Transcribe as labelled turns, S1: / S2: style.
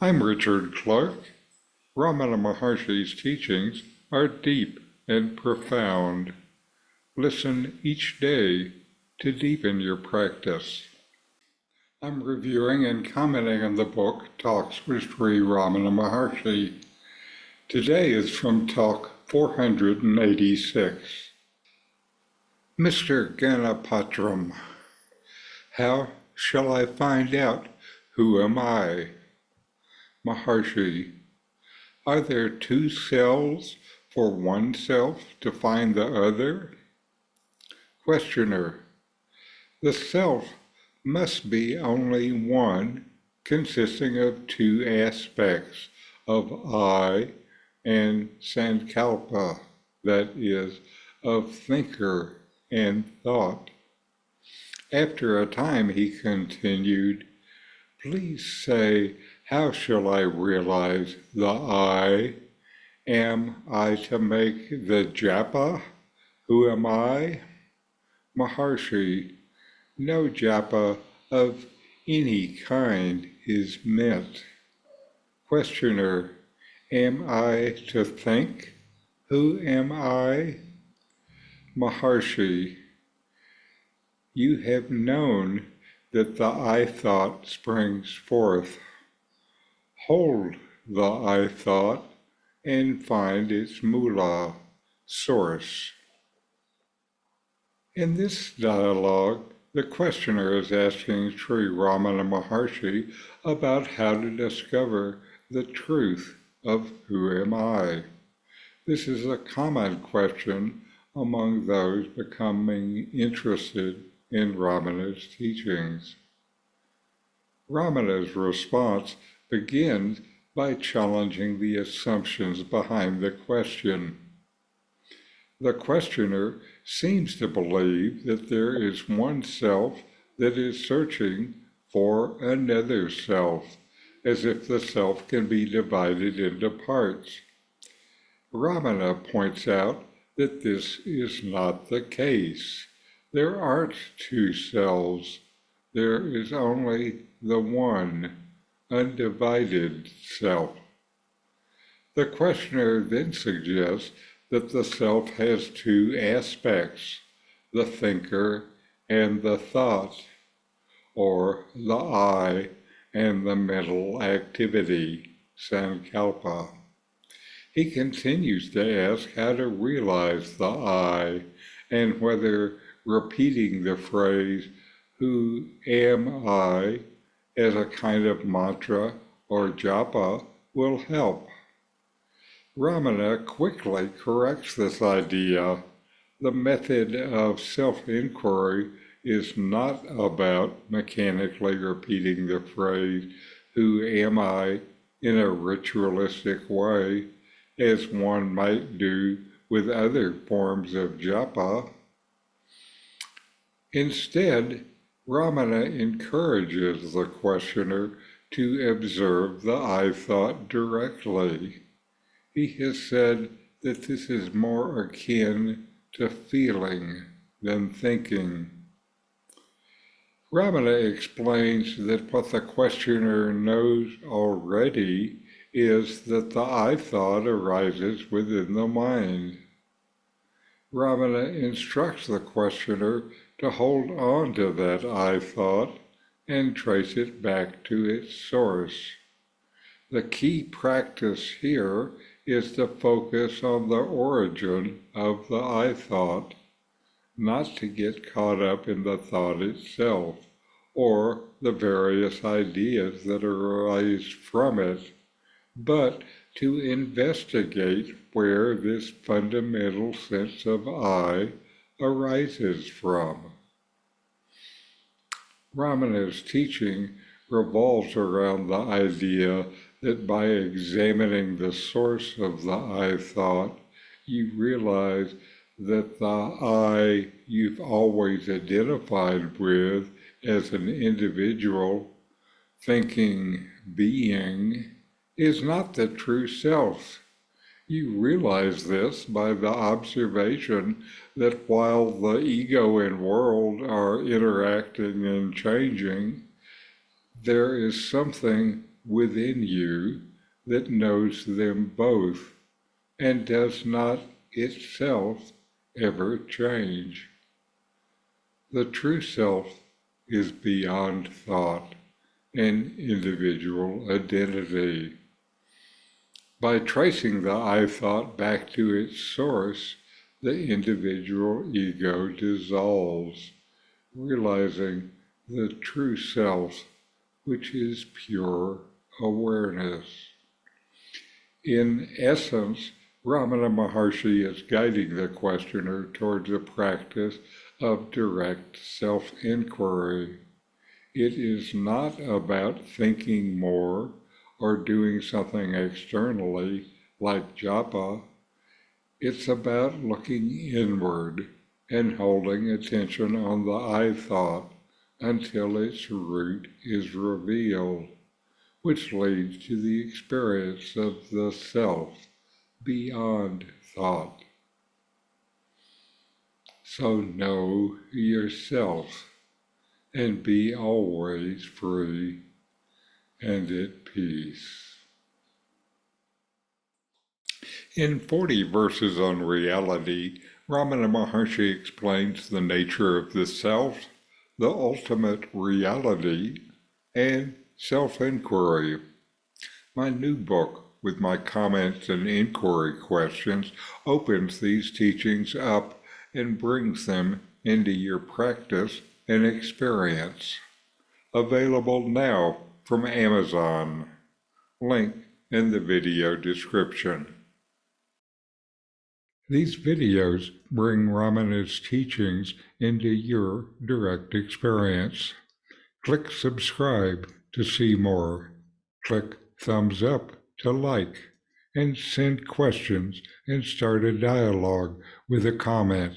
S1: I'm Richard Clarke. Ramana Maharshi's teachings are deep and profound. Listen each day to deepen your practice. I'm reviewing and commenting on the book Talks with Sri Ramana Maharshi. Today is from Talk 486. Mr. Ganapatram, how shall I find out who am I? Maharshi, are there two selves for one self to find the other? Questioner, the self must be only one, consisting of two aspects of I and Sankalpa, that is, of thinker and thought. After a time he continued, please say, how shall I realize the I? Am I to make the japa? Who am I? Maharshi, no japa of any kind is meant. Questioner, am I to think? Who am I? Maharshi, you have known that the I thought springs forth. Hold the I thought and find its moola, source. In this dialogue, the questioner is asking Sri Ramana Maharshi about how to discover the truth of who am I. This is a common question among those becoming interested in Ramana's teachings. Ramana's response begins by challenging the assumptions behind the question. The questioner seems to believe that there is one self that is searching for another self, as if the self can be divided into parts. Ramana points out that this is not the case. There aren't two selves. There is only the one, undivided self. The questioner then suggests that the self has two aspects, the thinker and the thought, or the I and the mental activity, sankalpa. He continues to ask how to realize the I and whether repeating the phrase, who am I, as a kind of mantra or japa will help. Ramana quickly corrects this idea. The method of self-inquiry is not about mechanically repeating the phrase, who am I, in a ritualistic way, as one might do with other forms of japa. Instead, Ramana encourages the questioner to observe the I thought directly. He has said that this is more akin to feeling than thinking. Ramana explains that what the questioner knows already is that the I thought arises within the mind. Ramana instructs the questioner to hold on to that I thought and trace it back to its source. The key practice here is to focus on the origin of the I thought, not to get caught up in the thought itself or the various ideas that arise from it, but to investigate where this fundamental sense of I arises from. Ramana's teaching revolves around the idea that by examining the source of the I thought, you realize that the I you've always identified with as an individual, thinking being is not the true self. You realize this by the observation that while the ego and world are interacting and changing, there is something within you that knows them both and does not itself ever change. The true self is beyond thought and individual identity. By tracing the I thought back to its source, the individual ego dissolves, realizing the true self, which is pure awareness. In essence, Ramana Maharshi is guiding the questioner towards a practice of direct self-inquiry. It is not about thinking more or doing something externally like japa. It's about looking inward and holding attention on the I thought until its root is revealed, which leads to the experience of the self beyond thought. So know yourself and be always free and at peace. In 40 Verses on Reality, Ramana Maharshi explains the nature of the self, the ultimate reality, and self-inquiry. My new book, with my comments and inquiry questions, opens these teachings up and brings them into your practice and experience. Available now from Amazon. Link in the video description. These videos bring Ramana's teachings into your direct experience. Click subscribe to see more. Click thumbs up to like, and send questions and start a dialogue with a comment.